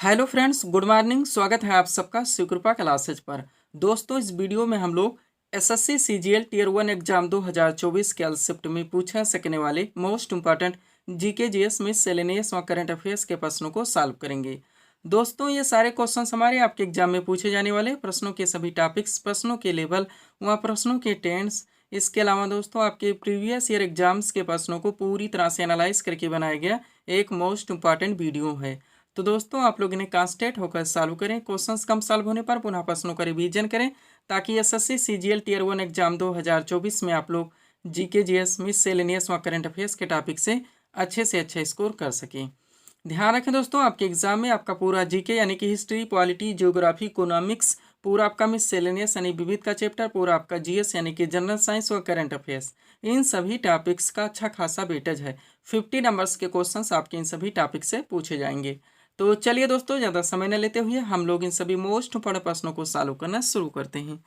Hello friends, good morning. स्वागत है आप सबका शिवकृपा क्लासेज पर। दोस्तों, इस वीडियो में हम लोग एसएससी सीजीएल टीयर 1 एग्जाम 2024 के शिफ्ट में पूछा सकने वाले मोस्ट इंपॉर्टेंट जीके जीएस में सेलेनियस व करंट अफेयर्स के प्रश्नों को सॉल्व करेंगे। दोस्तों, ये सारे क्वेश्चंस हमारे आपके एग्जाम में पूछे जाने वाले प्रश्नों के सभी टॉपिक्स, प्रश्नों के लेवल व प्रश्नों के टेंस, इसके अलावा दोस्तों आपके प्रीवियस ईयर एग्जाम्स के प्रश्नों को पूरी तरह से एनालाइज करके बनाया गया एक मोस्ट इंपॉर्टेंट वीडियो है। तो दोस्तों, आप लोग इन्हें कॉन्सेंट्रेट होकर सॉल्व करें। क्वेश्चंस कम सॉल्व होने पर पुनः प्रश्नों का रिवीजन करें, ताकि एसएससी सीजीएल टीयर 1 एग्जाम 2024 में आप लोग जीके जीएस मिससेलेनियस व करंट अफेयर्स के टॉपिक से अच्छा स्कोर कर सकें। ध्यान रखें दोस्तों, आपके एग्जाम में आपका पूरा जीके यानी कि हिस्ट्री, पॉलिटी, ज्योग्राफी, इकोनॉमिक्स, पूरा आपका मिससेलेनियस यानी विविध का चैप्टर, पूरा आपका जीएस यानी कि जनरल साइंस व करंट अफेयर्स, इन सभी टॉपिक्स का अच्छा खासा वेटेज है। 50 नंबर्स के क्वेश्चंस आपके इन सभी टॉपिक से पूछे जाएंगे। तो चलिए दोस्तों, ज़्यादा समय न लेते हुए हम लोग इन सभी मोस्ट इंपॉर्टेंट प्रश्नों को सॉल्व करना शुरू करते हैं।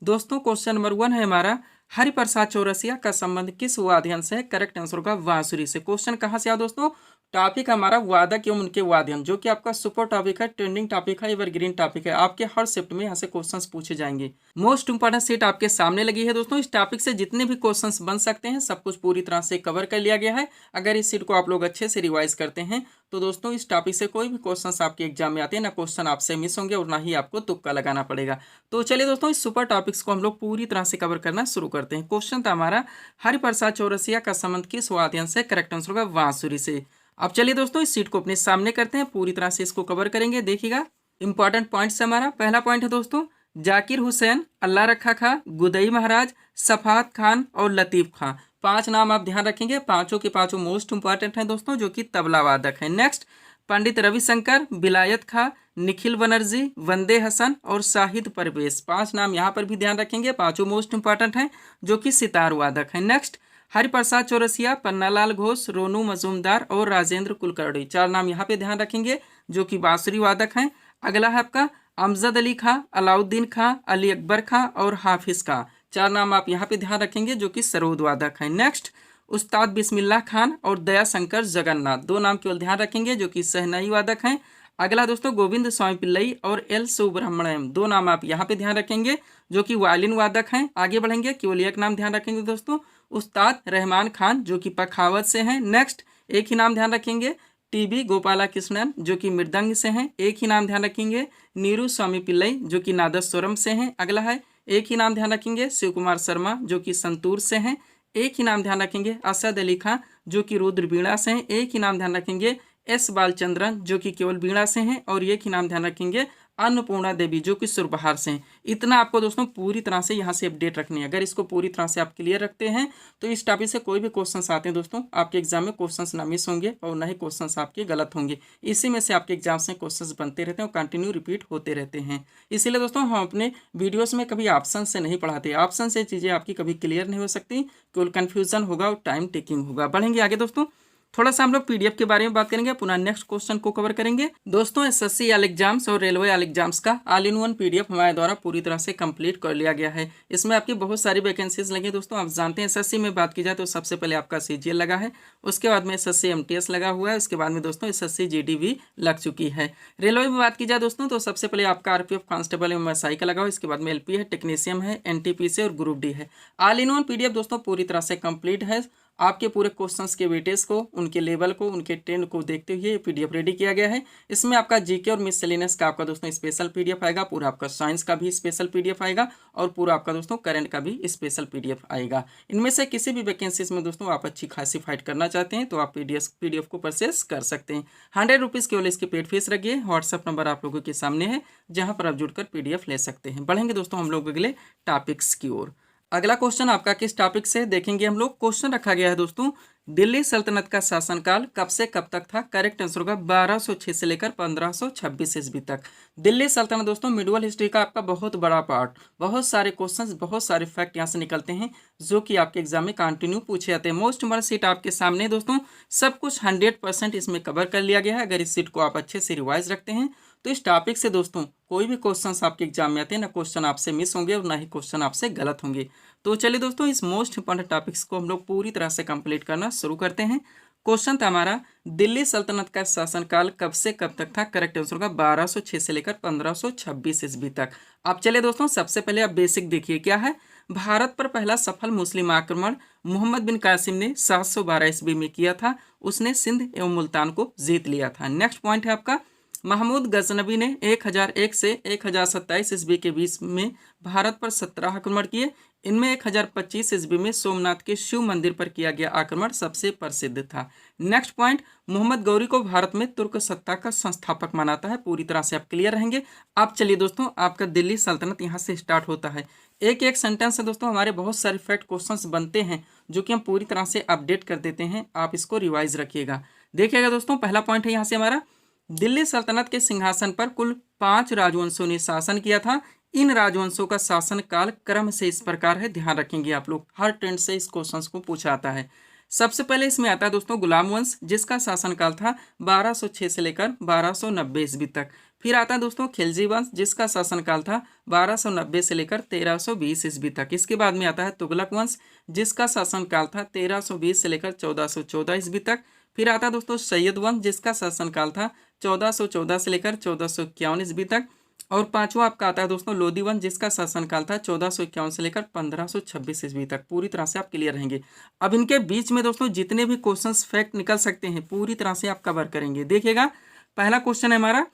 दोस्तों, क्वेश्चन नंबर 1 है हमारा, हरिप्रसाद चौरसिया का संबंध किस वाद्यन से है? करेक्ट आंसर होगा बांसुरी से। क्वेश्चन कहाँ से आया दोस्तों? टॉपिक हमारा वादक एवं उनके वाद्यन, जो कि आपका सुपर टॉपिक है, ट्रेंडिंग टॉपिक है, एवरग्रीन टॉपिक है। आपके हर शिफ्ट में यहाँ से क्वेश्चंस पूछे जाएंगे। मोस्ट इंपॉर्टेंट सीट आपके सामने लगी है दोस्तों। इस टॉपिक से जितने भी क्वेश्चंस बन सकते हैं सब कुछ पूरी तरह से कवर कर लिया गया है। अगर इस सीट को आप लोग अच्छे से रिवाइज करते हैं तो दोस्तों इस टॉपिक से कोई भी क्वेश्चंस आपके एग्जाम में आते हैं ना, क्वेश्चन आपसे मिस होंगे और ना ही आपको तुक्का लगाना पड़ेगा। तो चलिए दोस्तों, इस सुपर टॉपिक्स को हम लोग पूरी तरह से कवर करना शुरू करते हैं। क्वेश्चन था हमारा, हरिप्रसाद चौरसिया का संबंध किस वाद्यन से? करेक्ट आंसर होगा बांसुरी से। अब चलिए दोस्तों, इस सीट को अपने सामने करते हैं, पूरी तरह से इसको कवर करेंगे। देखिएगा, इंपॉर्टेंट पॉइंट्स हमारा पहला पॉइंट है दोस्तों, जाकिर हुसैन, अल्लाह रखा खां, गुदई महाराज, सफात खान और लतीफ़ खां। 5 नाम आप ध्यान रखेंगे, पांचों के पांचों मोस्ट इंपॉर्टेंट हैं दोस्तों, जो कि तबला वादक हैं। नेक्स्ट, पंडित रविशंकर, बिलायत खां, निखिल बनर्जी, वंदे हसन और शाहिद परवेज। 5 नाम यहाँ पर भी ध्यान रखेंगे, पांचों मोस्ट इंपॉर्टेंट हैं, जो कि सितार वादक हैं। नेक्स्ट, हरिप्रसाद चौरसिया, पन्नालाल घोष, रोनू मजूमदार और राजेंद्र कुलकर्णी। 4 नाम यहाँ पे ध्यान रखेंगे, जो कि बांसुरी वादक हैं। अगला है आपका अमजद अली खां, अलाउद्दीन खां, अली अकबर खां और हाफिज खां। 4 नाम आप यहाँ पे ध्यान रखेंगे, जो कि सरोद वादक हैं। नेक्स्ट, उस्ताद बिस्मिल्लाह खान और दया शंकर जगन्नाथ। 2 नाम केवल ध्यान रखेंगे, जो कि सहनाई वादक हैं। अगला दोस्तों, गोविंद स्वामी पिल्लई और एल सुब्रह्मण्यम। 2 नाम आप यहाँ पे ध्यान रखेंगे, जो कि वायलिन वादक हैं। आगे बढ़ेंगे, केवल एक नाम ध्यान रखेंगे दोस्तों, उस्ताद रहमान खान, जो कि पखावत से हैं। नेक्स्ट, एक ही नाम ध्यान रखेंगे, टीबी गोपाला कृष्णन, जो कि मृदंग से हैं। एक ही नाम ध्यान रखेंगे, नीरू स्वामी पिल्लई, जो कि नादस्वरम से हैं। अगला है, एक ही नाम ध्यान रखेंगे, शिव कुमार शर्मा, जो कि संतूर से हैं। एक ही नाम ध्यान रखेंगे, असद अली खां, जो कि रुद्र बीणा से हैं। एक ही नाम ध्यान रखेंगे, एस बालचंद्रन, जो कि केवल बीणा से हैं। और एक ही नाम ध्यान रखेंगे, अन्नपूर्णा देवी, जो कि सुरबहार से हैं। इतना आपको दोस्तों पूरी तरह से यहाँ से अपडेट रखनी है। अगर इसको पूरी तरह से आप क्लियर रखते हैं तो इस टॉपिक से कोई भी क्वेश्चंस आते हैं दोस्तों, आपके एग्जाम में क्वेश्चंस ना मिस होंगे और ना ही क्वेश्चंस आपके गलत होंगे। इसी में से आपके एग्जाम में क्वेश्चंस बनते रहते हैं और कंटिन्यू रिपीट होते रहते हैं। इसीलिए दोस्तों, हम अपने वीडियोज़ में कभी ऑप्शन से नहीं पढ़ाते। ऑप्शन से चीज़ें आपकी कभी क्लियर नहीं हो सकती, केवल कन्फ्यूजन होगा और टाइम टेकिंग होगा। बढ़ेंगे आगे दोस्तों, थोड़ा सा हम लोग पीडीएफ के बारे में बात करेंगे, पुनः नेक्स्ट क्वेश्चन को कवर करेंगे। दोस्तों, एसएससी ऑल एग्जाम्स और रेलवे ऑल एग्जाम्स का ऑल इन वन पीडीएफ हमारे द्वारा पूरी तरह से कंप्लीट कर लिया गया है। इसमें आपकी बहुत सारी वैकेंसीज लगी दोस्तों। आप जानते हैं, एसएससी में बात की जाए तो सबसे पहले आपका सीजीएल लगा है, उसके बाद में एसएससी एमटीएस लगा हुआ है, उसके बाद में दोस्तों एसएससी जीडी भी लग चुकी है। रेलवे में बात की जाए दोस्तों तो सबसे पहले आपका आरपीएफ कांस्टेबल एवं एसआई का लगा हुआ, इसके बाद में एलपी है, टेक्नीशियन है, एनटीपीसी और ग्रुप डी है। ऑल इन वन पीडीएफ दोस्तों पूरी तरह से कंप्लीट है। आपके पूरे क्वेश्चंस के वेटेज को, उनके लेवल को, उनके ट्रेंड को देखते हुए ये पीडीएफ रेडी किया गया है। इसमें आपका जीके और मिससेलेनियस का आपका दोस्तों स्पेशल पीडीएफ आएगा, पूरा आपका साइंस का भी स्पेशल पीडीएफ आएगा और पूरा आपका दोस्तों करंट का भी स्पेशल पीडीएफ आएगा। इनमें से किसी भी वैकेंसीज में दोस्तों आप अच्छी खासी फाइट करना चाहते हैं तो आप पीडीएफ को परचेस कर सकते हैं। 100 रुपीज़ केवल इसकी पेड फीस रखिए। व्हाट्सअप नंबर आप लोगों के सामने है, जहाँ पर आप जुड़कर पीडीएफ ले सकते हैं। बढ़ेंगे दोस्तों हम लोग अगले टॉपिक्स की ओर। अगला क्वेश्चन आपका किस टॉपिक से देखेंगे हम लोग। क्वेश्चन रखा गया है दोस्तों, दिल्ली सल्तनत का शासनकाल कब से कब तक था? करेक्ट आंसर होगा 1206 से लेकर 1526 ईस्वी तक। दिल्ली सल्तनत दोस्तों मिडवल हिस्ट्री का आपका बहुत बड़ा पार्ट, बहुत सारे क्वेश्चंस, बहुत सारे फैक्ट यहाँ से निकलते हैं, जो कि आपके एग्जाम में कंटिन्यू पूछे जाते हैं। मोस्ट इंपॉर्टेंट सीट आपके सामने दोस्तों, सब कुछ 100% इसमें कवर कर लिया गया है। अगर इस सीट को आप अच्छे से रिवाइज रखते हैं तो इस टॉपिक से दोस्तों कोई भी क्वेश्चंस आपके एग्जाम में आते हैं ना, क्वेश्चन आपसे मिस होंगे और ना ही क्वेश्चन आपसे गलत होंगे। तो चलिए दोस्तों, इस मोस्ट इंपॉर्टेंट टॉपिक्स को हम लोग पूरी तरह से कंप्लीट करना शुरू करते हैं। क्वेश्चन था हमारा दिल्ली सल्तनत का शासनकाल कब से कब तक था। करेक्ट आंसर होगा 1206 से लेकर 1526 ईस्वी तक। अब चलिए दोस्तों, सबसे पहले आप बेसिक देखिए क्या है। भारत पर पहला सफल मुस्लिम आक्रमण मोहम्मद बिन कासिम ने 712 ईस्वी में किया था। उसने सिंध एवं मुल्तान को जीत लिया था। नेक्स्ट पॉइंट है आपका, महमूद गजनबी ने 1001 से 1027 ईस्वी के बीच में भारत पर 17 आक्रमण किए। इनमें 1025 ईस्वी में सोमनाथ के शिव मंदिर पर किया गया आक्रमण सबसे प्रसिद्ध था। नेक्स्ट पॉइंट, मोहम्मद गौरी को भारत में तुर्क सत्ता का संस्थापक मानाता है। पूरी तरह से आप क्लियर रहेंगे। अब चलिए दोस्तों, आपका दिल्ली सल्तनत यहाँ से स्टार्ट होता है। एक एक सेंटेंस से दोस्तों हमारे बहुत सारे फैक्ट क्वेश्चंस बनते हैं जो कि हम पूरी तरह से अपडेट कर देते हैं। आप इसको रिवाइज रखिएगा। देखिएगा दोस्तों, पहला पॉइंट है यहाँ से हमारा, दिल्ली सल्तनत के सिंहासन पर कुल 5 राजवंशों ने शासन किया था। इन राजवंशों का शासन काल क्रम से इस प्रकार है, ध्यान रखेंगे आप लोग, हर ट्रेंड से इस क्वेश्चन को पूछा आता है। सबसे पहले इसमें आता है दोस्तों गुलाम वंश, जिसका शासनकाल था 1206 से लेकर 1290 ईस्वी तक। फिर आता है दोस्तों खिलजी वंश, जिसका शासनकाल था 1290 से लेकर 1320 ईस्वी तक। इसके बाद में आता है तुगलक वंश, जिसका शासनकाल था 1320 से लेकर 1414 ईस्वी तक। फिर आता है दोस्तों सैयद वंश, जिसका शासनकाल था 1414 से लेकर 1451 ईस्वी तक। और पांचवा आपका आता है दोस्तों लोधी वंश, जिसका शासनकाल था 1451 से लेकर 1526 ईस्वी तक। पूरी तरह से आप क्लियर रहेंगे। अब इनके बीच में दोस्तों जितने भी क्वेश्चंस फैक्ट निकल सकते हैं पूरी तरह से आप कवर करेंगे। देखिएगा, पहला क्वेश्चन है हमारा,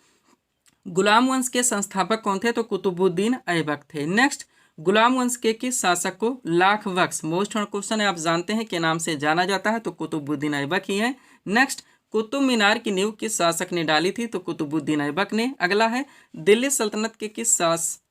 गुलाम वंश के संस्थापक कौन थे? तो कुतुबुद्दीन ऐबक थे। नेक्स्ट, गुलाम वंश के किस शासक को लाख बख्श, मोस्ट क्वेश्चन है, आप जानते हैं के नाम से जाना जाता है, तो कुतुबुद्दीन ऐबक ही है। नेक्स्ट, कुतुब मीनार की नींव किस शासक ने डाली थी? तो कुतुबुद्दीन ऐबक ने। अगला है, दिल्ली सल्तनत के किस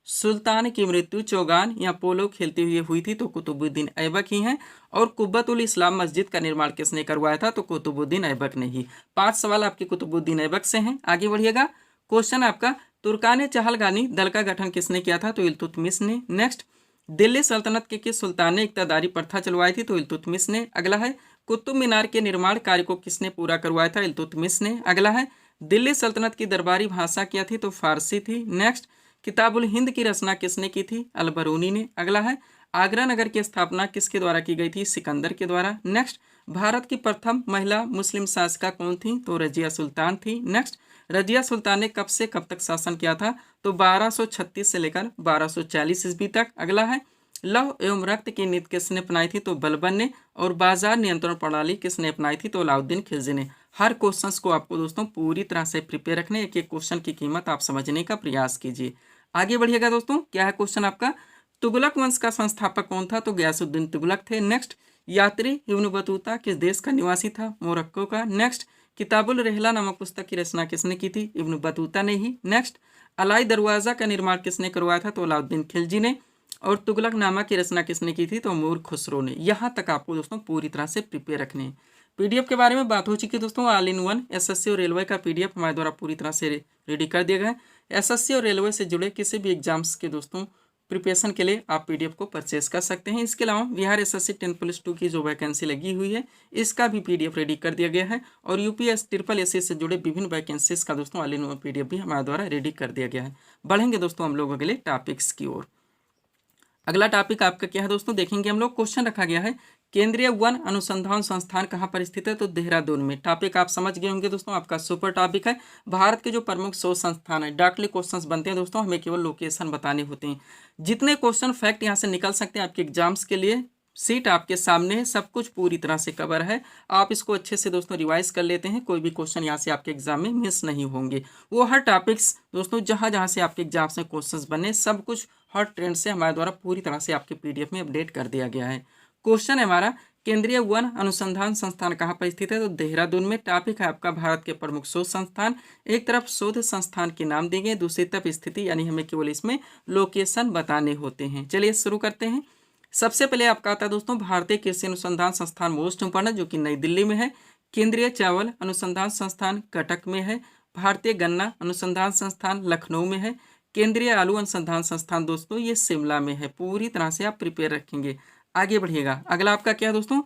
सुल्तान की मृत्यु चौगान या पोलो खेलते हुए हुई थी? तो कुतुबुद्दीन ऐबक ही हैं। और कुब्बतुल इस्लाम मस्जिद का निर्माण किसने करवाया था? तो कुतुबुद्दीन ऐबक ने ही। 5 सवाल आपके कुतुबुद्दीन ऐबक से हैं। आगे बढ़िएगा। क्वेश्चन आपका, तुर्कान चहलगानी दल का गठन किसने किया था? तो इल्तुतमिश ने। नेक्स्ट, दिल्ली सल्तनत के किस सुल्तान ने इक्तदारी प्रथा चलवाई थी? तो इल्तुतमिश ने। अगला है, कुतुब मीनार के निर्माण कार्य को किसने पूरा करवाया था? इल्तुतमिश ने। अगला है, दिल्ली सल्तनत की दरबारी भाषा क्या थी? तो फारसी थी। नेक्स्ट, किताबुल हिंद की रचना किसने की थी? अल-बरूनी ने। अगला है, आगरा नगर की स्थापना किसके द्वारा की गई थी? सिकंदर के द्वारा। नेक्स्ट, भारत की प्रथम महिला मुस्लिम शासिका कौन थी? तो रजिया सुल्तान थी। नेक्स्ट, रजिया सुल्तान ने कब से कब तक शासन किया था? तो 1236 से लेकर 1240 ईस्वी तक। अगला है, लौह एवं रक्त की नीति किसने अपनाई थी? तो बलबन ने। और बाजार नियंत्रण प्रणाली किसने अपनाई थी? तो अलाउद्दीन खिलजी ने। हर क्वेश्चंस को आपको दोस्तों पूरी तरह से प्रिपेयर रखने, एक एक क्वेश्चन की कीमत आप समझने का प्रयास कीजिए। आगे बढ़िएगा दोस्तों, क्या है क्वेश्चन आपका, तुगलक वंश का संस्थापक कौन था? तो गयासुद्दीन तुगलक थे। नेक्स्ट, यात्री इब्न बतूता किस देश का निवासी था? मोरक्को का। नेक्स्ट, किताबुल रहला नामक पुस्तक की रचना किसने की थी? इब्न बतूता ने ही। नेक्स्ट, अलाई दरवाजा का निर्माण किसने करवाया था? तो अलाउद्दीन खिलजी ने। और तुगलकनामा की रचना किसने की थी? तो अमूर खुसरो ने। यहाँ तक आपको दोस्तों पूरी तरह से प्रिपेयर रखने हैं। पीडीएफ के बारे में बात हो चुकी है दोस्तों। ऑल इन वन एसएससी और रेलवे का पीडीएफ हमारे द्वारा पूरी तरह से रेडी कर दिया गया है। एसएससी और रेलवे से जुड़े किसी भी एग्जाम्स के दोस्तों प्रिपरेशन के लिए आप पीडीएफ को परचेस कर सकते हैं। इसके अलावा बिहार एसएससी 10+2 की जो वैकेंसी लगी हुई है इसका भी पीडीएफ रेडी कर दिया गया है। और यूपीएस SSSC से जुड़े विभिन्न वैकेंसीज का दोस्तों ऑल इन वन पीडीएफ भी हमारे द्वारा रेडी कर दिया गया है। बढ़ेंगे दोस्तों हम लोग अगले टॉपिक्स की ओर। अगला टॉपिक आपका क्या है दोस्तों, देखेंगे हम लोग। क्वेश्चन रखा गया है, केंद्रीय वन अनुसंधान संस्थान कहाँ पर स्थित है? तो देहरादून में। टॉपिक आप समझ गए होंगे दोस्तों, आपका सुपर टॉपिक है। भारत के जो प्रमुख शोध संस्थान है, डायरेक्टली क्वेश्चंस बनते हैं दोस्तों, हमें केवल लोकेशन बताने होते हैं। जितने क्वेश्चन फैक्ट यहाँ से निकल सकते हैं आपके एग्जाम्स के लिए, सीट आपके सामने है, सब कुछ पूरी तरह से कवर है। आप इसको अच्छे से दोस्तों रिवाइज कर लेते हैं, कोई भी क्वेश्चन यहाँ से आपके एग्जाम में मिस नहीं होंगे। वो हर टॉपिक्स दोस्तों जहाँ जहाँ से आपके एग्जाम्स में क्वेश्चंस बने, सब कुछ हर ट्रेंड से हमारे द्वारा पूरी तरह से आपके पीडीएफ में अपडेट कर दिया गया है। क्वेश्चन है हमारा, केंद्रीय वन अनुसंधान संस्थान कहाँ पर स्थित है? तो देहरादून में। टॉपिक है आपका भारत के प्रमुख शोध संस्थान। एक तरफ शोध संस्थान के नाम देंगे, दूसरी तरफ स्थिति, यानी हमें केवल इसमें लोकेशन बताने होते हैं। चलिए शुरू करते हैं। सबसे पहले आपका आता है दोस्तों भारतीय कृषि अनुसंधान संस्थान मोस्ट इम्पोर्टेंट, जो कि नई दिल्ली में है। केंद्रीय चावल अनुसंधान संस्थान कटक में है। भारतीय गन्ना अनुसंधान संस्थान लखनऊ में है। केंद्रीय आलू अनुसंधान संस्थान दोस्तों ये शिमला में है। पूरी तरह से आप प्रिपेयर रखेंगे। आगे बढ़िएगा। अगला आपका क्या है दोस्तों,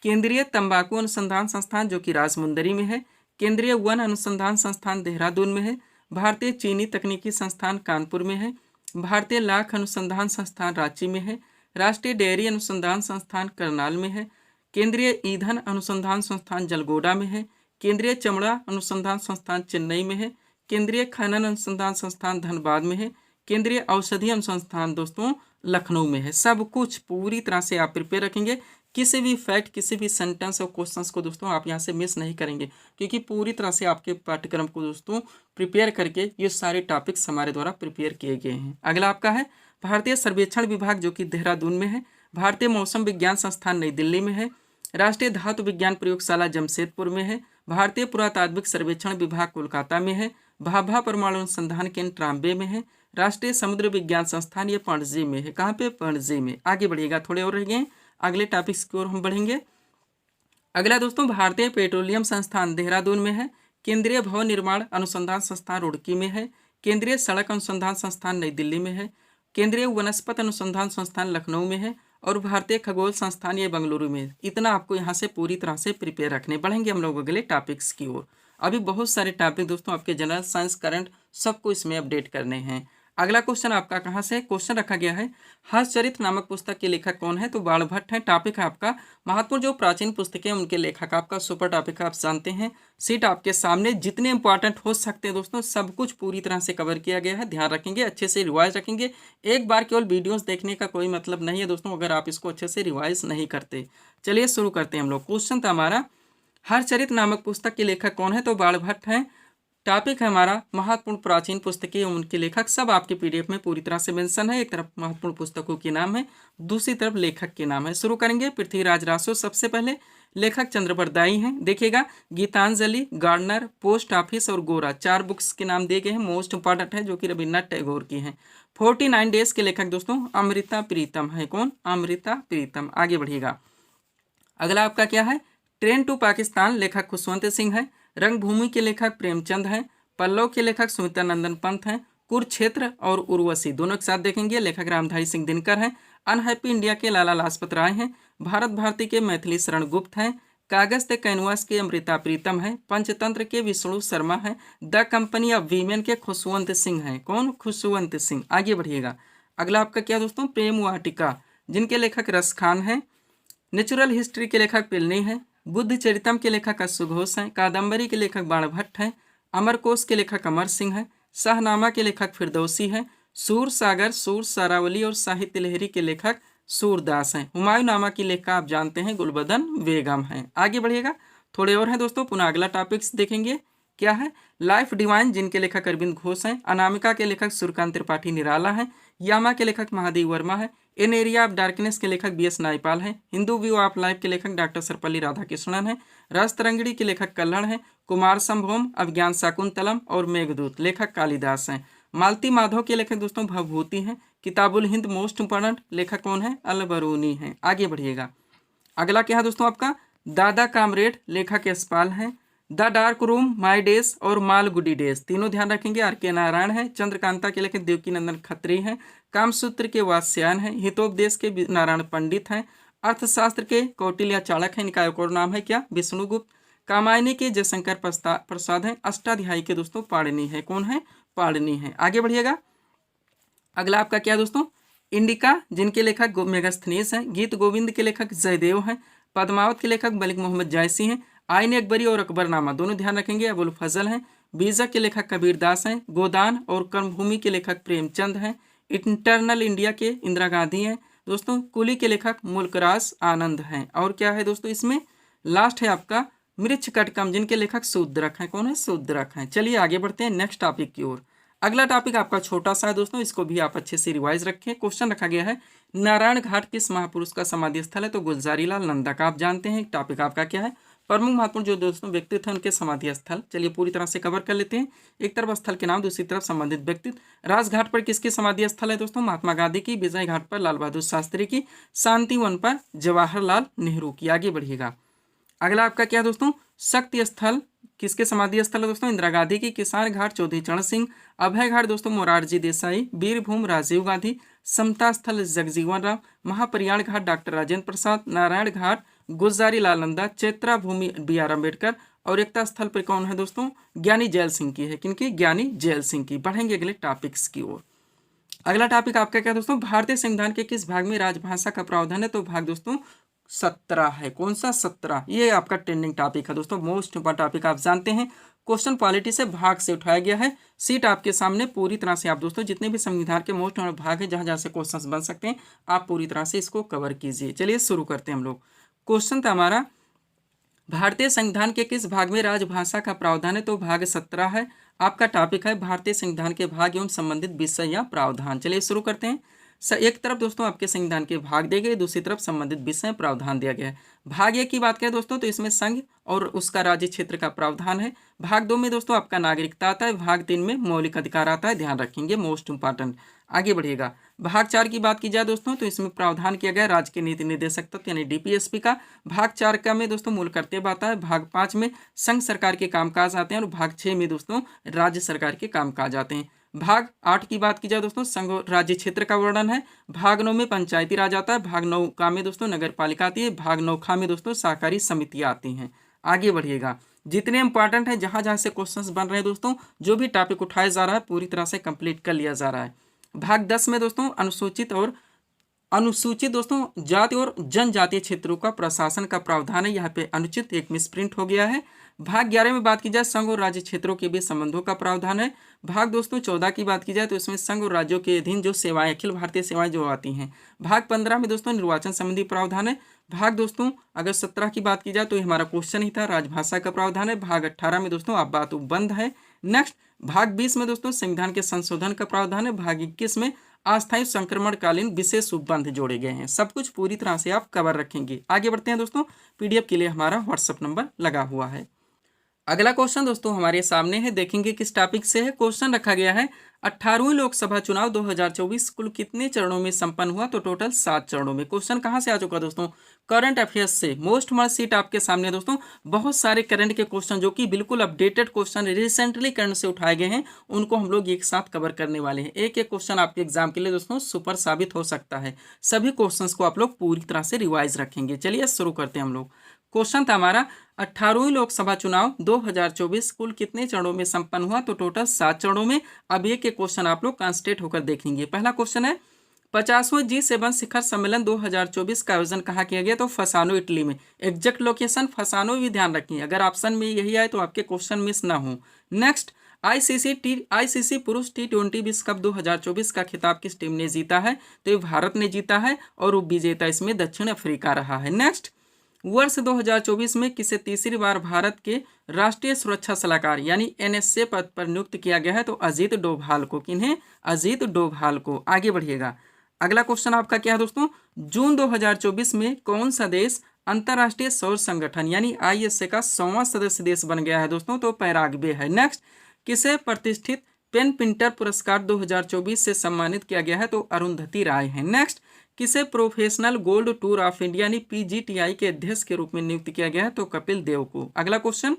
केंद्रीय तंबाकू अनुसंधान संस्थान जो कि राजमुंदरी में है। केंद्रीय वन अनुसंधान संस्थान देहरादून में है। भारतीय चीनी तकनीकी संस्थान कानपुर में है। भारतीय लाख अनुसंधान संस्थान रांची में है। राष्ट्रीय डेयरी अनुसंधान संस्थान करनाल में है। केंद्रीय ईंधन अनुसंधान संस्थान जलगोड़ा में है, केंद्रीय चमड़ा अनुसंधान संस्थान चेन्नई में है, केंद्रीय खनन अनुसंधान संस्थान धनबाद में है, केंद्रीय औषधि अनुसंधान दोस्तों लखनऊ में है। सब कुछ पूरी तरह से आप प्रिपेयर रखेंगे, किसी भी फैक्ट, किसी भी सेंटेंस और क्वेश्चंस को दोस्तों आप यहाँ से मिस नहीं करेंगे, क्योंकि पूरी तरह से आपके पाठ्यक्रम को दोस्तों प्रिपेयर करके ये सारे टॉपिक्स हमारे द्वारा प्रिपेयर किए गए हैं। अगला आपका है भारतीय सर्वेक्षण विभाग जो कि देहरादून में है, भारतीय मौसम विज्ञान संस्थान नई दिल्ली में है, राष्ट्रीय धातु विज्ञान प्रयोगशाला जमशेदपुर में है, भारतीय पुरातात्विक सर्वेक्षण विभाग कोलकाता में है, भाभा परमाणु अनुसंधान केंद्र ट्राम्बे में है, राष्ट्रीय समुद्र विज्ञान संस्थान ये पणजी में है। कहाँ पे? पणजी में। आगे बढ़िएगा, थोड़े और रह गए, अगले टॉपिक्स की ओर हम बढ़ेंगे। अगला दोस्तों भारतीय पेट्रोलियम संस्थान देहरादून में है, केंद्रीय भवन निर्माण अनुसंधान संस्थान रुड़की में है, केंद्रीय सड़क अनुसंधान संस्थान नई दिल्ली में है, केंद्रीय वनस्पति अनुसंधान संस्थान लखनऊ में है और भारतीय खगोल संस्थान ये बेंगलुरु में है। इतना आपको यहाँ से पूरी तरह से प्रिपेयर रखने। बढ़ेंगे हम लोग अगले टॉपिक्स की ओर। अभी बहुत सारे टॉपिक दोस्तों आपके जनरल साइंस, करंट सबको इसमें अपडेट करने हैं। अगला क्वेश्चन आपका कहाँ से क्वेश्चन रखा गया है, हर्षचरित नामक पुस्तक के लेखक कौन है? तो बाणभट्ट है। टॉपिक है आपका महत्वपूर्ण जो प्राचीन पुस्तकें उनके लेखक, आपका सुपर टॉपिक आप जानते हैं। सीट आपके सामने, जितने इंपॉर्टेंट हो सकते हैं दोस्तों सब कुछ पूरी तरह से कवर किया गया है। ध्यान रखेंगे, अच्छे से रिवाइज रखेंगे। एक बार केवल वीडियोस देखने का कोई मतलब नहीं है दोस्तों अगर आप इसको अच्छे से रिवाइज नहीं करते। चलिए शुरू करते हैं हम लोग। क्वेश्चन था हमारा हर्षचरित नामक पुस्तक के लेखक कौन है? तो बाणभट्ट है। टॉपिक है हमारा महत्वपूर्ण प्राचीन पुस्तकें उनके लेखक, सब आपके पीडीएफ में पूरी तरह से मेंशन है। एक तरफ महत्वपूर्ण पुस्तकों के नाम है, दूसरी तरफ लेखक के नाम है। शुरू करेंगे पृथ्वीराज रासो सबसे पहले, लेखक चंद्रबरदाई हैं। देखिएगा गीतांजलि, गार्डनर, पोस्ट ऑफिस और गोरा, 4 बुक्स के नाम दिए गए हैं। मोस्ट इंपॉर्टेंट है जो कि रविन्द्रनाथ टैगोर की हैं। 49 डेज के लेखक दोस्तों अमृता प्रीतम है। कौन? अमृता प्रीतम। आगे बढ़िएगा, अगला आपका क्या है, ट्रेन टू पाकिस्तान, लेखक खुशवंत सिंह है। रंगभूमि के लेखक प्रेमचंद हैं। पल्लव के लेखक सुमित्रा नंदन पंत हैं। कुरुक्षेत्र और उर्वशी दोनों के साथ देखेंगे, लेखक रामधारी सिंह दिनकर हैं। अनहैप्पी इंडिया के लाला लाजपत राय हैं। भारत भारती के मैथिली शरण गुप्त हैं। कागज ते कैनवास के अमृता प्रीतम है। पंचतंत्र के विष्णु शर्मा है। द कंपनी ऑफ वीमेन के खुशवंत सिंह हैं। कौन? खुशवंत सिंह। आगे बढ़िएगा, अगला आपका क्या दोस्तों, प्रेम वाटिका, जिनके लेखक रस खान हैं। नेचुरल हिस्ट्री के लेखक पिलनी है। बुद्ध चरितम के लेखक अश्व घोष हैं। कादम्बरी के लेखक बाणभट्ट हैं। अमरकोश के लेखक अमर सिंह हैं। शाहनामा के लेखक फिरदौसी हैं। सूर सागर, सूर सारावली और साहित्य लहरी के लेखक सूरदास हैं। हुमायूंनामा की लेखक आप जानते हैं गुलबदन बेगम हैं। आगे बढ़िएगा, थोड़े और हैं दोस्तों। पुनः अगला टॉपिक्स देखेंगे, क्या है, लाइफ डिवाइन, जिनके लेखक अरविंद घोष हैं। अनामिका के लेखक सूर्यकांत त्रिपाठी निराला हैं। यामा के लेखक महादेव वर्मा है। इन एरिया ऑफ डार्कनेस के लेखक BS नायपाल हैं। हिंदू व्यू ऑफ लाइफ के लेखक डॉक्टर सर्वपल्ली राधाकृष्णन हैं। रस तरंगिणी के लेखक कल्हड़ हैं। कुमार संभोम, अभिज्ञान शाकुंतलम और मेघदूत, लेखक कालिदास हैं। मालती माधव के लेखक दोस्तों भवभूति हैं। किताबुल हिंद मोस्ट इंपॉर्टेंट, लेखक कौन है? अलबरूनी हैं। आगे बढ़िएगा, अगला क्या है दोस्तों आपका, दादा कामरेड, लेखक यशपाल हैं। The dark room, my days और मालगुडी डेज, तीनों ध्यान रखेंगे, RK नारायण है। चंद्रकांता के लेखक देवकी नंदन खत्री हैं। कामसूत्र के वात्स्यायन हैं। हितोपदेश के नारायण पंडित हैं। अर्थशास्त्र के कौटिल्य चाणक्य हैं। इनका एक और नाम है क्या? विष्णुगुप्त। कामायनी के जयशंकर प्रसाद हैं। अष्टाध्यायी के दोस्तों पाणिनि है। कौन है? पाणिनि है। आगे बढ़िएगा, अगला आपका क्या दोस्तों, इंडिका, जिनके लेखक मेगास्थनीस हैं। गीत गोविंद के लेखक जयदेव हैं। पद्मावत के लेखक मलिक मोहम्मद जायसी हैं। आइन अकबरी और अकबरनामा दोनों ध्यान रखेंगे, अबुल फजल हैं। बीजक के लेखक कबीरदास हैं। गोदान और कर्मभूमि के लेखक प्रेमचंद हैं। इंटरनल इंडिया के इंदिरा गांधी हैं दोस्तों। कुली के लेखक मुल्कराज आनंद हैं। और क्या है दोस्तों इसमें, लास्ट है आपका मृच्छ कटकम, जिनके लेखक शूद्रक हैं। कौन है? शूद्रक हैं। चलिए आगे बढ़ते हैं नेक्स्ट टॉपिक की ओर। अगला टॉपिक आपका छोटा सा है दोस्तों, इसको भी आप अच्छे से रिवाइज रखें। क्वेश्चन रखा गया है, नारायण घाट किस महापुरुष का समाधि स्थल है? तो गुलजारी लाल नंदा का आप जानते हैं। टॉपिक आपका क्या है, प्रमुख महत्वपूर्ण जो दोस्तों व्यक्ति थे उनके समाधि स्थल। चलिए पूरी तरह से कवर कर लेते हैं। एक तरफ स्थल के नाम, दूसरी तरफ संबंधित व्यक्तित्व। राजघाट पर किसकी समाधि स्थल है दोस्तों? महात्मा गांधी की। विजय घाट पर लाल बहादुर शास्त्री की। शांतिवन पर जवाहरलाल नेहरू की। आगे बढ़िएगा, अगला आपका क्या दोस्तों, शक्ति स्थल किसके समाधि स्थल है दोस्तों? इंदिरा गांधी की। किसान घाट चौधरी चरण सिंह। अभय घाट दोस्तों मोरारजी देसाई। वीरभूम राजीव गांधी। समता स्थल जगजीवन राम। महाप्रयाण घाट डॉक्टर राजेंद्र प्रसाद। नारायण घाट गुलजारी लाल नंदा। चैत्रा भूमि BR अम्बेडकर। और एकता स्थल पर कौन है दोस्तों? ज्ञानी जैल सिंह की है। किनकी? ज्ञानी जैल सिंह की। बढ़ेंगे अगले टॉपिक्स की ओर। अगला टॉपिक आपका क्या दोस्तों, भारतीय संविधान के किस भाग में राजभाषा का प्रावधान है? तो भाग दोस्तों 17 है। कौन सा 17? ये आपका ट्रेंडिंग टॉपिक है दोस्तों, मोस्ट इंपॉर्टेंट टॉपिक आप जानते हैं। क्वेश्चन पॉलिटी से भाग से उठाया गया है। सीट आपके सामने पूरी तरह से आप दोस्तों जितने भी संविधान के मोस्ट भाग है जहां जहां से क्वेश्चन बन सकते हैं आप पूरी तरह से इसको कवर कीजिए। चलिए शुरू करते हैं हम लोग। क्वेश्चन था हमारा, भारतीय संविधान के किस भाग में राजभाषा का प्रावधान है? तो भाग 17 है। आपका टॉपिक है भारतीय संविधान के भाग एवं संबंधित विषय या प्रावधान। चलिए शुरू करते हैं। एक तरफ दोस्तों आपके संविधान के भाग दिए गए, दूसरी तरफ संबंधित विषय प्रावधान दिया गया है। भाग 1 की बात करें दोस्तों तो इसमें संघ और उसका राज्य क्षेत्र का प्रावधान है। भाग 2 में दोस्तों आपका नागरिकता आता है। भाग 3 में मौलिक अधिकार आता है, ध्यान रखेंगे, मोस्ट इंपॉर्टेंट। आगे बढ़िएगा। भाग 4 की बात की जाए दोस्तों तो इसमें प्रावधान किया गया राज्य के नीति निर्देशक तत्व यानी डीपीएसपी का। भाग 4 का में दोस्तों मूल कर्तव्य आता है। भाग 5 में संघ सरकार के कामकाज आते हैं और भाग 6 में दोस्तों राज्य सरकार के कामकाज आते हैं। भाग 8 की बात की जाए दोस्तों संघ और राज्य क्षेत्र का वर्णन है। भाग 9 में पंचायती राज आता है। भाग 9 का में दोस्तों नगर पालिका आती है। भाग 9 खा में दोस्तों सहकारी समितियां आती हैं। आगे बढ़िएगा। जितने इंपॉर्टेंट है जहां जहां से क्वेश्चंस बन रहे हैं दोस्तों, जो भी टॉपिक उठाया जा रहा है पूरी तरह से कंप्लीट कर लिया जा रहा है। भाग 10 में दोस्तों अनुसूचित दोस्तों जाति और जनजातीय क्षेत्रों का प्रशासन का प्रावधान है। यहाँ पे अनुचित एक मिसप्रिंट हो गया है। भाग 11 में बात की जाए संघ और राज्य क्षेत्रों के बीच संबंधों का प्रावधान है। भाग दोस्तों 14 की बात की जाए तो इसमें संघ और राज्यों के अधीन जो सेवाएं अखिल भारतीय सेवाएं जो आती हैं। भाग 15 में दोस्तों निर्वाचन संबंधी प्रावधान है। भाग दोस्तों अगर 17 की बात की जाए तो ये हमारा क्वेश्चन ही था, राजभाषा का प्रावधान है। भाग 18 में दोस्तों आप बात बंद है। नेक्स्ट भाग 20 में दोस्तों संविधान के संशोधन का प्रावधान है। भाग 21 में अस्थायी संक्रमणकालीन विशेष उपबंध जोड़े गए हैं। सब कुछ पूरी तरह से आप कवर रखेंगे। आगे बढ़ते हैं दोस्तों। पीडीएफ के लिए हमारा व्हाट्सएप नंबर लगा हुआ है। अगला क्वेश्चन दोस्तों हमारे सामने है, देखेंगे किस टॉपिक से है। क्वेश्चन रखा गया है 18वीं लोकसभा चुनाव 2024 कुल कितने चरणों में संपन्न हुआ? तो टोटल 7 चरणों में। क्वेश्चन कहां से आ चुका दोस्तों? करंट अफेयर्स से। मोस्ट मार्क सीट आपके सामने दोस्तों बहुत सारे करंट के क्वेश्चन जो कि बिल्कुल अपडेटेड क्वेश्चन रिसेंटली करंट से उठाए गए हैं उनको हम लोग एक साथ कवर करने वाले हैं। एक एक क्वेश्चन आपके एग्जाम के लिए दोस्तों सुपर साबित हो सकता है। सभी क्वेश्चंस को आप लोग पूरी तरह से रिवाइज रखेंगे। चलिए शुरू करते हैं हम लोग। क्वेश्चन था हमारा 18वीं लोकसभा चुनाव 2024 कुल कितने चरणों में संपन्न हुआ? तो टोटल 7 चरणों में। अब एक एक क्वेश्चन आप लोग कंसंट्रेट होकर देखेंगे। पहला क्वेश्चन है 50वां G7 शिखर सम्मेलन 2024 का आयोजन कहाँ किया गया? तो फसानो इटली में। एग्जैक्ट लोकेशन फसानो भी ध्यान रखिए, अगर ऑप्शन में यही आए तो आपके क्वेश्चन मिस ना हो। नेक्स्ट आईसीसी पुरुष T20 विश्व कप 2024 का खिताब किस टीम ने जीता है? तो ये भारत ने जीता है और उप विजेता इसमें दक्षिण अफ्रीका रहा है। नेक्स्ट वर्ष 2024 में किसे तीसरी बार भारत के राष्ट्रीय सुरक्षा सलाहकार यानी NSA पद पर नियुक्त किया गया है? तो अजीत डोभाल को। किन्हें? अजीत डोभाल को। आगे बढ़िएगा। अगला क्वेश्चन आपका क्या है दोस्तों? जून 2024 में कौन सा देश अंतर्राष्ट्रीय सौर संगठन यानी ISA का 100वां सदस्य देश बन गया है दोस्तों? तो पैराग्वे है। नेक्स्ट किसे प्रतिष्ठित पेन पिंटर पुरस्कार 2024 से सम्मानित किया गया है? तो अरुंधति राय है। नेक्स्ट किसे professional gold tour of India यानी PGTI के अध्यक्ष के रूप में नियुक्त किया गया है? तो कपिल देव को। अगला क्वेश्चन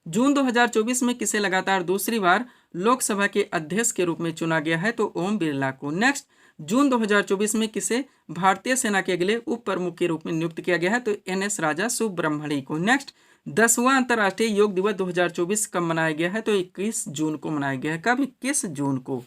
जून 2024 में किसे लगातार दूसरी बार लोकसभा के अध्यक्ष के रूप में चुना गया है? तो ओम बिरला को। नेक्स्ट जून 2024 में किसे भारतीय सेना के अगले उप प्रमुख के रूप में नियुक्त किया गया है? तो NS राजा सुब्रह्मण्य को। नेक्स्ट 10वां अंतर्राष्ट्रीय योग दिवस 2024 कब मनाया गया है? तो 21 जून को मनाया गया है। कब? 21 जून को।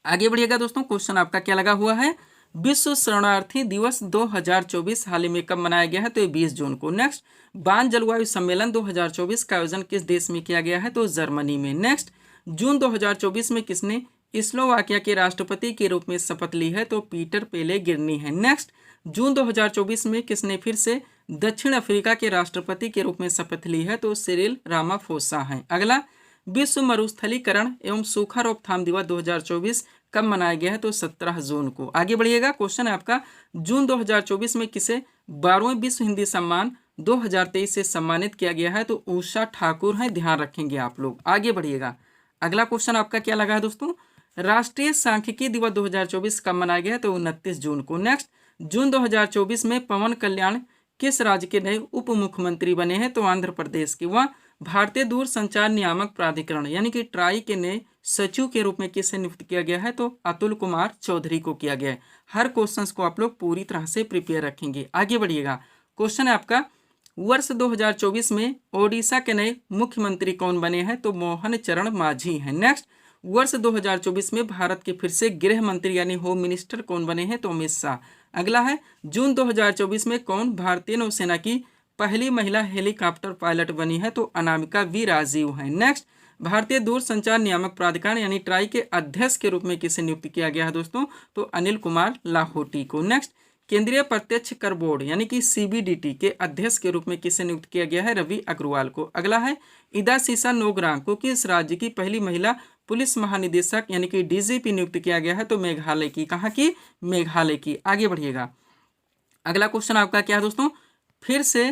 आगे बढ़िएगा दोस्तों। क्वेश्चन आपका क्या लगा हुआ है? विश्व शरणार्थी दिवस 2024 हाल ही में कब मनाया गया है? तो 20 जून को। नेक्स्ट बान जलवायु सम्मेलन 2024 का आयोजन किस देश में किया गया है? तो जर्मनी में। नेक्स्ट जून 2024 में किसने स्लोवाकिया के राष्ट्रपति के रूप में शपथ ली है? तो पीटर पेलेग्रिनी है। नेक्स्ट जून 2024 में किसने फिर से दक्षिण अफ्रीका के राष्ट्रपति के रूप में शपथ ली है? तो सिरिल रामाफोसा है। अगला विश्व मरुस्थलीकरण एवं सूखा रोकथाम दिवस 2024 कब मनाया गया है? तो 17 जून को। आगे बढ़िएगा। क्वेश्चन है आपका जून 2024 में किसे 12वें विश्व हिंदी सम्मान 2023 से सम्मानित किया गया है? तो उषा ठाकुर है, ध्यान रखेंगे आप लोग। आगे बढ़िएगा। अगला क्वेश्चन आपका क्या लगा है दोस्तों? राष्ट्रीय सांख्यिकी दिवस 2024 कब मनाया गया है? तो 29 जून को। नेक्स्ट जून 2024 में पवन कल्याण किस राज्य के नए उप मुख्यमंत्री बने हैं? तो आंध्र प्रदेश के। वह भारतीय दूरसंचार नियामक प्राधिकरण यानी कि ट्राई के नए सचिव के रूप में किसे नियुक्त किया गया है? तो अतुल कुमार चौधरी को किया गया है। हर क्वेश्चन को आप लोग पूरी तरह से प्रिपेयर रखेंगे। आगे बढ़िएगा। क्वेश्चन है आपका वर्ष 2024 में ओडिशा के नए मुख्यमंत्री कौन बने हैं? तो मोहन चरण मांझी हैं। नेक्स्ट वर्ष 2024 में भारत के फिर से गृह मंत्री यानी होम मिनिस्टर कौन बने हैं? तो अमित शाह। अगला है, जून 2024 में कौन भारतीय नौसेना की पहली महिला हेलीकॉप्टर पायलट बनी है? तो अनामिका वी राजीव है। नेक्स्ट, भारतीय दूरसंचार नियामक प्राधिकरण यानी ट्राई के अध्यक्ष के रूप में किसे नियुक्त किया गया है दोस्तों? तो अनिल कुमार लाहोटी को। नेक्स्ट, केंद्रीय प्रत्यक्ष कर बोर्ड यानी कि सीबीडीटी के अध्यक्ष के रूप में किसे नियुक्त किया गया है? रवि अग्रवाल को। अगला है, इदा सीसा नोगरांग को किस राज्य की पहली महिला पुलिस महानिदेशक यानी कि डीजीपी नियुक्त किया गया है? तो मेघालय की। कहाँ की? मेघालय की। आगे बढ़िएगा। अगला क्वेश्चन आपका क्या है दोस्तों? फिर से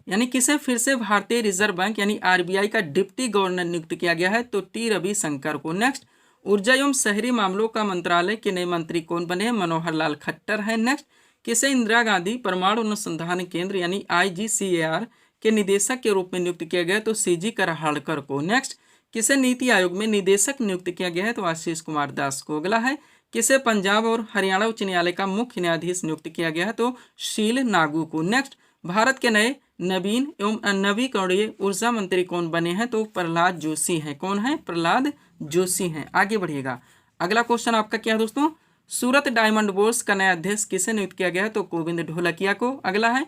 यानी किसे फिर से भारतीय रिजर्व बैंक यानी आरबीआई का डिप्टी गवर्नर नियुक्त किया गया है? तो टी रविशंकर को। नेक्स्ट, ऊर्जा एवं शहरी मामलों का मंत्रालय के नए मंत्री कौन बने हैं? मनोहर लाल खट्टर है। नेक्स्ट, किसे इंदिरा गांधी परमाणु अनुसंधान केंद्र यानी IGCAR के निदेशक के रूप में नियुक्त किया गया? तो CG कराहड़कर को। नेक्स्ट, किसे नीति आयोग में निदेशक नियुक्त किया गया है? तो आशीष कुमार दास को। अगला है, किसे पंजाब और हरियाणा उच्च न्यायालय का मुख्य न्यायाधीश नियुक्त किया गया है? तो शील नागू को। नेक्स्ट, भारत के नए नवीन एवं नवीकरणीय ऊर्जा मंत्री कौन बने हैं? तो प्रहलाद जोशी हैं। कौन है? प्रहलाद जोशी हैं। आगे बढ़िएगा। अगला क्वेश्चन आपका क्या है दोस्तों? सूरत डायमंड बोर्स का नया अध्यक्ष किसे नियुक्त किया गया है? तो गोविंद ढोलकिया को। अगला है,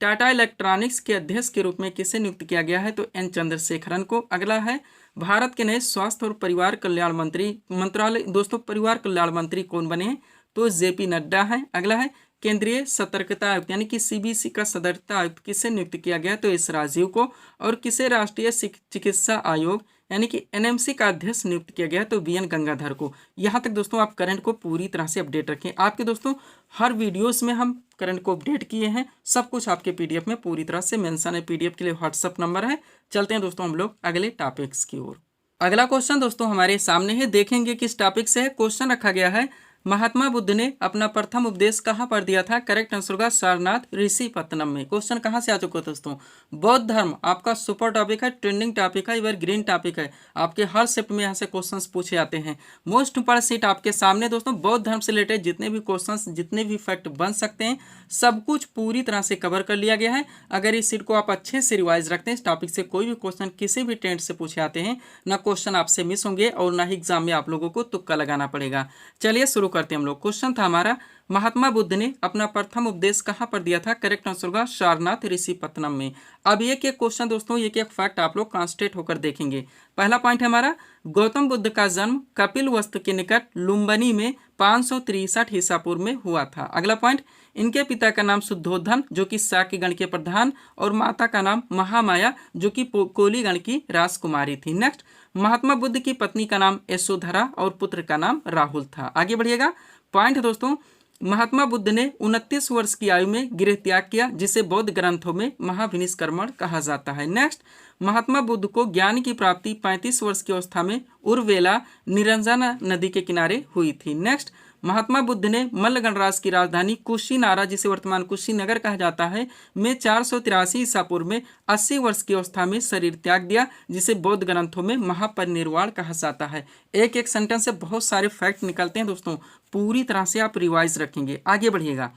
टाटा इलेक्ट्रॉनिक्स के अध्यक्ष के रूप में किसे नियुक्त किया गया है? तो एन चंद्रशेखरन को। अगला है, भारत के नए स्वास्थ्य और परिवार कल्याण मंत्रालय दोस्तों परिवार कल्याण मंत्री कौन बने हैं? तो JP नड्डा है। अगला है, केंद्रीय सतर्कता आयुक्त यानी कि CBC का सदस्यता आयुक्त किसे नियुक्त किया गया? तो एस राजीव को। और किसे राष्ट्रीय चिकित्सा आयोग यानी कि NMC का अध्यक्ष नियुक्त किया गया? तो BN गंगाधर को। यहाँ तक दोस्तों आप करंट को पूरी तरह से अपडेट रखें। आपके दोस्तों हर वीडियोस में हम करंट को अपडेट किए हैं, सब कुछ आपके PDF में पूरी तरह से मेंशन है। PDF के लिए WhatsApp नंबर है। चलते हैं दोस्तों हम लोग अगले टॉपिक्स की ओर। अगला क्वेश्चन दोस्तों हमारे सामने है, देखेंगे किस टॉपिक से है। क्वेश्चन रखा गया है, महात्मा बुद्ध ने अपना प्रथम उपदेश कहाँ पर दिया था? करेक्ट आंसर होगा सारनाथ ऋषिपत्तनम में। क्वेश्चन कहाँ से आ चुका है दोस्तों? बौद्ध धर्म आपका सुपर टॉपिक है, ट्रेंडिंग टॉपिक है, एवर ग्रीन टॉपिक है। आपके हर शिफ्ट में यहाँ से क्वेश्चंस पूछे जाते हैं। मोस्ट इंपॉर्टेंट सीट आपके सामने दोस्तों। बौद्ध धर्म से रिलेटेड जितने भी क्वेश्चंस जितने भी फैक्ट बन सकते हैं सब कुछ पूरी तरह से कवर कर लिया गया है। अगर इस सीट को आप अच्छे से रिवाइज रखते हैं, इस टॉपिक से कोई भी क्वेश्चन किसी भी ट्रेंड से पूछे जाते हैं, ना क्वेश्चन आपसे मिस होंगे और ना ही एग्जाम में आप लोगों को तुक्का लगाना पड़ेगा। चलिए शुरू करते हैं हम लोग। क्वेश्चन था हमारा, महात्मा बुद्ध ने अपना प्रथम उपदेश कहाँ पर दिया था? करेक्ट आंसर होगा सारनाथ ऋषिपत्तनम में। अब एक एक क्वेश्चन दोस्तों, एक एक फैक्ट आप लोग कॉन्सेंट्रेट होकर देखेंगे। पहला पॉइंट है हमारा, गौतम बुद्ध का जन्म कपिलवस्तु के निकट लुम्बिनी में 563 ईसा पूर्व में हुआ था। अगला पॉइंट, इनके पिता का नाम शुद्धोधन जो कि शाक्य गण के प्रधान और माता का नाम महामाया जो कि कोली गण की राजकुमारी थी। नेक्स्ट, महात्मा बुद्ध की पत्नी का नाम यशोधरा और पुत्र का नाम राहुल था। आगे बढ़िएगा। पॉइंट है दोस्तों, महात्मा बुद्ध ने 29 वर्ष की आयु में गृह त्याग किया जिसे बौद्ध ग्रंथों में महाविनिष्क्रमण कहा जाता है। नेक्स्ट, महात्मा बुद्ध को ज्ञान की प्राप्ति 35 वर्ष की अवस्था में उर्वेला निरंजना नदी के किनारे हुई थी। नेक्स्ट, महात्मा बुद्ध ने मल्ल गणराज्य की राजधानी कुशीनारा जिसे वर्तमान कुशीनगर कहा जाता है में 483 ईसा पूर्व में 80 वर्ष की अवस्था में शरीर त्याग दिया जिसे बौद्ध ग्रंथों में महापरिनिर्वाण कहा जाता है। एक एक सेंटेंस से बहुत सारे फैक्ट निकलते हैं दोस्तों, पूरी तरह से आप रिवाइज रखेंगे। आगे बढ़िएगा।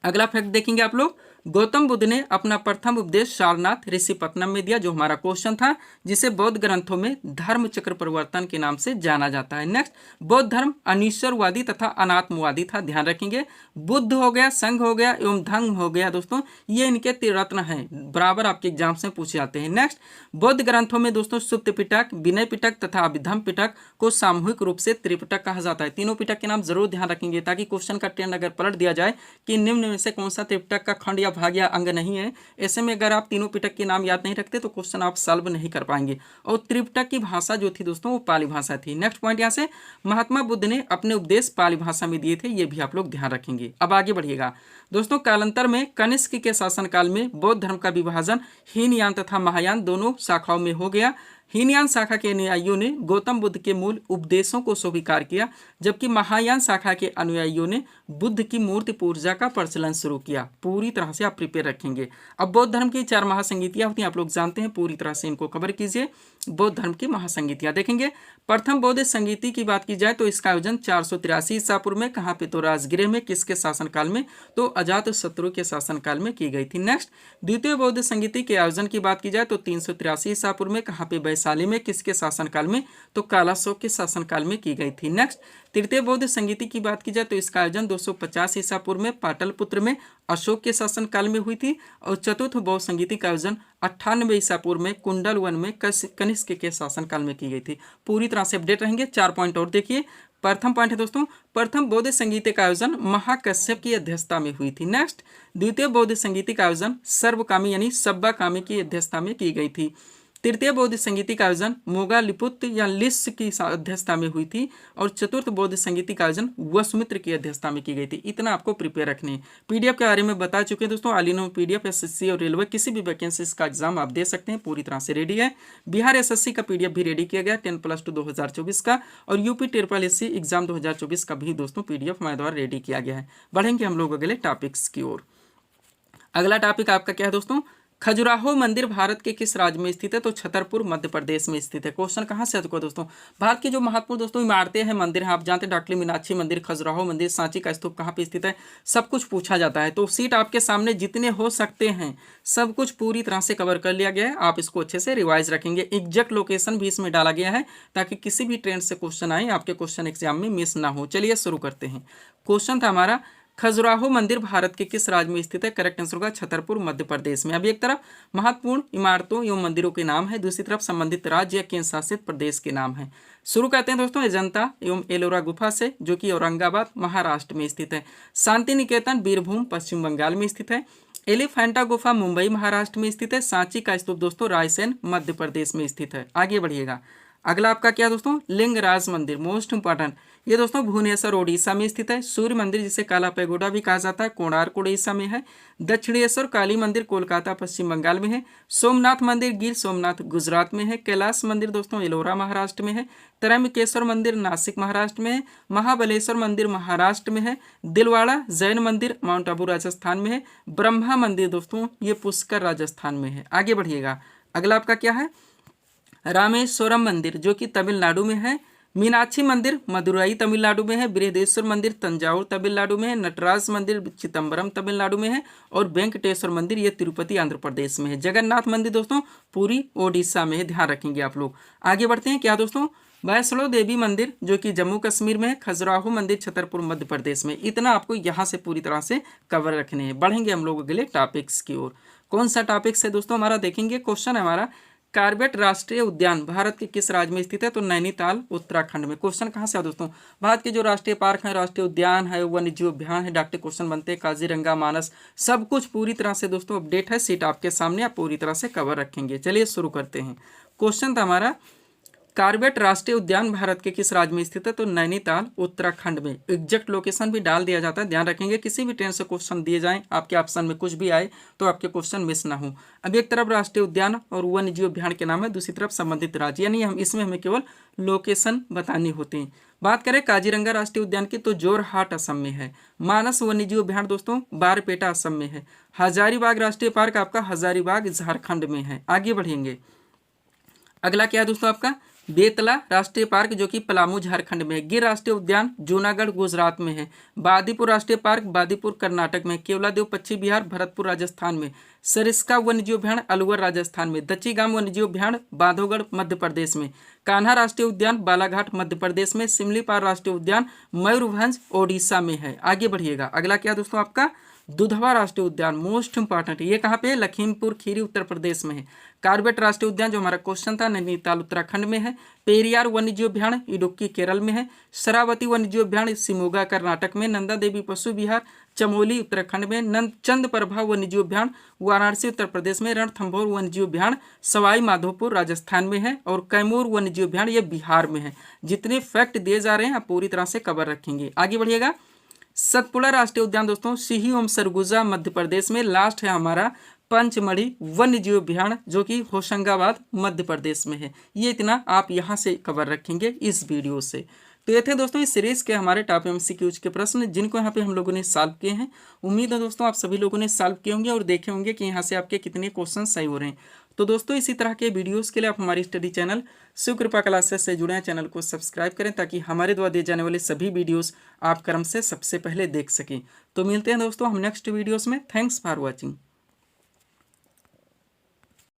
अगला फैक्ट देखेंगे आप लोग, गौतम बुद्ध ने अपना प्रथम उपदेश सारनाथ ऋषिपत्तनम में दिया, जो हमारा क्वेश्चन था, जिसे बौद्ध ग्रंथों में धर्म चक्र परिवर्तन के नाम से जाना जाता है। नेक्स्ट, बौद्ध धर्म अनिश्वरवादी तथा अनात्मवादी था, ध्यान रखेंगे। बुद्ध हो गया, संघ हो गया एवं धर्म हो गया दोस्तों, ये इनके त्रिरत्न हैं, बराबर आपके एग्जाम्स में पूछे जाते हैं। नेक्स्ट, बौद्ध ग्रंथों में दोस्तों सुप्त पिटक, विनय पिटक तथा अभिधम पिटक को सामूहिक रूप से त्रिपिटक कहा जाता है। तीनों पिटक के नाम जरूर ध्यान रखेंगे ताकि क्वेश्चन का ट्रेंड अगर पलट दिया जाए कि निम्न में से कौन सा त्रिपिटक का खंड या भाग या अंग नहीं है, ऐसे में अगर आप तीनों पिटक के नाम याद नहीं रखते तो क्वेश्चन आप सॉल्व नहीं कर पाएंगे। और त्रिपिटक की भाषा जो थी दोस्तों वो पाली भाषा थी। नेक्स्ट पॉइंट यहाँ से, महात्मा बुद्ध ने अपने उपदेश पाली भाषा में दिए थे, ये भी आप लोग ध्यान रखेंगे। अब आगे बढ़िएगा दोस्तों। कालांतर में कनिष्क के शासनकाल में बौद्ध धर्म का विभाजन हीनयान तथा महायान दोनों शाखाओं में हो गया। हीनयान शाखा के अनुयायियों ने गौतम बुद्ध के मूल उपदेशों को स्वीकार किया, जबकि महायान शाखा के अनुयायियों ने बुद्ध की मूर्ति पूजा का प्रचलन शुरू किया। पूरी तरह से आप प्रिपेयर रखेंगे। अब बौद्ध धर्म की 4 महासंगीतियां होती हैं, आप लोग जानते हैं, पूरी तरह से इनको कवर कीजिए। बौद्ध धर्म की महासंगीतियां देखेंगे। प्रथम बौद्ध संगीति की बात की जाए तो इसका आयोजन 483 ईसा पूर्व में, कहाँ पे, तो राजगृह में। किसके शासनकाल में, तो अजातशत्रु के शासनकाल में की गई थी। नेक्स्ट, द्वितीय बौद्ध संगीति के आयोजन की बात की जाए तो 383 ईसा पूर्व में, कहाँ पे, वैशाली में, किसके शासनकाल में, तो कालाशोक के शासनकाल में की गई थी। नेक्स्ट, तृतीय बौद्ध संगीति की बात की जाए तो इसका आयोजन 250 ईसा पूर्व में पाटलिपुत्र में अशोक के शासनकाल में हुई थी। और चतुर्थ बौद्ध संगीति का आयोजन 98 ईसा पूर्व में कुंडल वन में कनिष्क के शासनकाल में की गई थी। पूरी तरह से अपडेट रहेंगे। 4 पॉइंट और देखिए। प्रथम पॉइंट है दोस्तों, प्रथम बौद्ध संगीत का आयोजन महाकश्यप की अध्यक्षता में हुई थी। नेक्स्ट, द्वितीय बौद्ध संगीत का आयोजन सर्वकामी यानी सब्बाकामी की अध्यक्षता में की गई थी। तृतीय बौद्ध संगीत का आयोजन मोगालिपुत्र या लिस की अध्यक्षता में हुई थी। और चतुर्थ बौद्ध संगीत का आयोजन वसुमित्र की अध्यक्षता में की गई थी। इतना आपको प्रिपेयर रखने। पीडीएफ के बारे में बता चुके हैं दोस्तों। All in one PDF SSC और रेलवे किसी भी वैकेंसी का एग्जाम आप दे सकते हैं, पूरी तरह से रेडी है। बिहार एसएससी का पीडीएफ भी रेडी किया गया 10+2 2024 का। और यूपी ट्रिपल एससी एग्जाम 2024 का भी दोस्तों पीडीएफ हमारे द्वारा रेडी किया गया है। बढ़ेंगे हम लोग अगले टॉपिक्स की ओर। अगला टॉपिक आपका क्या है दोस्तों, खजुराहो मंदिर भारत के किस राज्य में स्थित है, तो छतरपुर मध्य प्रदेश में स्थित है। क्वेश्चन कहाँ से है दोस्तों, भारत की जो महत्वपूर्ण दोस्तों इमारतें हैं, मंदिर हैं, आप जानते हैं डाकली मीनाक्षी मंदिर, खजुराहो मंदिर, सांची का स्तूप कहाँ पे स्थित है, सब कुछ पूछा जाता है। तो सीट आपके सामने जितने हो सकते हैं सब कुछ पूरी तरह से कवर कर लिया गया है। आप इसको अच्छे से रिवाइज रखेंगे। एग्जैक्ट लोकेशन भी इसमें डाला गया है ताकि किसी भी ट्रेंड से क्वेश्चन आए आपके क्वेश्चन एग्जाम में मिस ना हो। चलिए शुरू करते हैं। क्वेश्चन था हमारा, खजुराहो मंदिर भारत के किस राज्य में स्थित है। करेक्ट आंसर होगा छतरपुर मध्य प्रदेश में। अभी एक तरफ महत्वपूर्ण इमारतों एवं मंदिरों के नाम है, दूसरी तरफ संबंधित राज्य या केंद्र शासित प्रदेश के नाम है। शुरू करते हैं दोस्तों अजंता एवं एलोरा गुफा से, जो कि औरंगाबाद महाराष्ट्र में स्थित है। शांति निकेतन बीरभूम पश्चिम बंगाल में स्थित है। एलिफेंटा गुफा मुंबई महाराष्ट्र में स्थित है। सांची का स्तूप दोस्तों रायसेन मध्य प्रदेश में स्थित है। आगे बढ़िएगा। अगला आपका क्या दोस्तों, लिंगराज मंदिर, मोस्ट इंपॉर्टेंट, ये दोस्तों भुवनेश्वर ओडिशा में स्थित है। सूर्य मंदिर जिसे काला पैगोडा भी कहा जाता है, कोणार्क ओडिशा में है। दक्षिणेश्वर काली मंदिर कोलकाता पश्चिम बंगाल में है। सोमनाथ मंदिर गिर सोमनाथ गुजरात में है। कैलाश मंदिर दोस्तों एलोरा महाराष्ट्र में है। त्रयंबकेश्वर मंदिर नासिक महाराष्ट्र में है। महाबलेश्वर मंदिर महाराष्ट्र में है। दिलवाड़ा जैन मंदिर माउंट आबू राजस्थान में है। ब्रह्मा मंदिर दोस्तों ये पुष्कर राजस्थान में है। आगे बढ़िएगा। अगला आपका क्या है, रामेश्वरम मंदिर जो कि तमिलनाडु में है। मीनाक्षी मंदिर मदुरई तमिलनाडु में है। बृहदेश्वर मंदिर तंजावुर तमिलनाडु में है। नटराज मंदिर चिदम्बरम तमिलनाडु में है। और वेंकटेश्वर मंदिर ये तिरुपति आंध्र प्रदेश में है। जगन्नाथ मंदिर दोस्तों पुरी ओडिशा में है, ध्यान रखेंगे आप लोग। आगे बढ़ते हैं। क्या दोस्तों, वैष्णो देवी मंदिर जो कि जम्मू कश्मीर में है। खजुराहो मंदिर छतरपुर मध्य प्रदेश में। इतना आपको यहाँ से पूरी तरह से कवर रखने हैं। बढ़ेंगे हम लोग अगले टॉपिक्स की ओर। कौन सा टॉपिक्स है दोस्तों हमारा, देखेंगे। क्वेश्चन है हमारा, कार्बेट राष्ट्रीय उद्यान भारत के किस राज्य में स्थित है, तो नैनीताल उत्तराखंड में। क्वेश्चन कहाँ से है दोस्तों, भारत के जो राष्ट्रीय पार्क है, राष्ट्रीय उद्यान है, वन्यजीव अभ्यान है, डॉक्टर क्वेश्चन बनते हैं, काजीरंगा मानस, सब कुछ पूरी तरह से दोस्तों अपडेट है। सीट आपके सामने, आप पूरी तरह से कवर रखेंगे। चलिए शुरू करते हैं। क्वेश्चन था हमारा, कार्बेट राष्ट्रीय उद्यान भारत के किस राज्य में स्थित है, तो नैनीताल उत्तराखंड में। एग्जैक्ट लोकेशन भी डाल दिया जाता है, ध्यान रखेंगे। किसी भी ट्रेन से क्वेश्चन दिए जाएं, आपके ऑप्शन में कुछ भी आए तो आपके क्वेश्चन मिस ना हो। अब एक तरफ राष्ट्रीय उद्यान और वन्यजीव अभ्यान के नाम है, दूसरी तरफ संबंधित राज्य, यानी हम इसमें हमें केवल लोकेशन बतानी होती है। बात करें काजीरंगा राष्ट्रीय उद्यान की तो जोरहाट असम में है। मानस वन्यजीव अभ्यान दोस्तों बारपेटा असम में है। हजारीबाग राष्ट्रीय पार्क आपका हजारीबाग झारखंड में है। आगे बढ़ेंगे। अगला क्या है दोस्तों आपका, बेतला राष्ट्रीय पार्क जो कि पलामू झारखंड में है। गिर राष्ट्रीय उद्यान जूनागढ़ गुजरात में है। बादीपुर राष्ट्रीय पार्क बादीपुर कर्नाटक में। केवलादेव पश्चिम बिहार भरतपुर राजस्थान में। सरिस्का वन्यजीव अभ्यान अलवर राजस्थान में। दच्चीगाम वन्यजीव अभ्यान बांधवगढ़ मध्य प्रदेश में। कान्हा राष्ट्रीय उद्यान बालाघाट मध्य प्रदेश में। सिमलीपाल राष्ट्रीय उद्यान मयूरभंज ओडिशा में है। आगे बढ़िएगा। अगला क्या दोस्तों आपका, दुधवा राष्ट्रीय उद्यान, मोस्ट इंपॉर्टेंट, ये कहाँ पे है, लखीमपुर खीरी उत्तर प्रदेश में है। कार्बेट राष्ट्रीय उद्यान जो हमारा क्वेश्चन था नैनीताल उत्तराखंड में है। पेरियार वन्यजीव अभ्यान इडुक्की केरल में है। शरावती वन्यजीव अभ्यान शिमोगा कर्नाटक में। नंदा देवी पशु विहार चमोली उत्तराखंड में। चंद प्रभा वन्यजीव अभ्यान वाराणसी उत्तर प्रदेश में। रणथंभौर वन्यजीव अभ्यान सवाई माधोपुर राजस्थान में है। और कैमूर वन्यजीव अभ्यान ये बिहार में है। जितने फैक्ट दिए जा रहे हैं आप पूरी तरह से कवर रखेंगे। आगे बढ़िएगा। सतपुड़ा राष्ट्रीय उद्यान दोस्तों सिही ओम सरगुजा मध्य प्रदेश में। लास्ट है हमारा पंचमढ़ी वन्यजीव अभ्यान जो कि होशंगाबाद मध्य प्रदेश में है। ये इतना आप यहाँ से कवर रखेंगे इस वीडियो से। तो ये थे दोस्तों इस सीरीज के हमारे टॉप एमसीक्यूज के प्रश्न जिनको यहाँ पे हम लोगों ने सॉल्व किए हैं। उम्मीद है दोस्तों आप सभी लोगों ने सॉल्व किए होंगे और देखे होंगे कि यहाँ से आपके कितने क्वेश्चन सही हो रहे हैं। तो दोस्तों इसी तरह के वीडियोस के लिए आप हमारी स्टडी चैनल शिव कृपा क्लासेस से जुड़े हैं। चैनल को सब्सक्राइब करें ताकि हमारे द्वारा दिए जाने वाले सभी वीडियोस आप क्रम से सबसे पहले देख सकें। तो मिलते हैं दोस्तों हम नेक्स्ट वीडियोस में। Thanks for watching.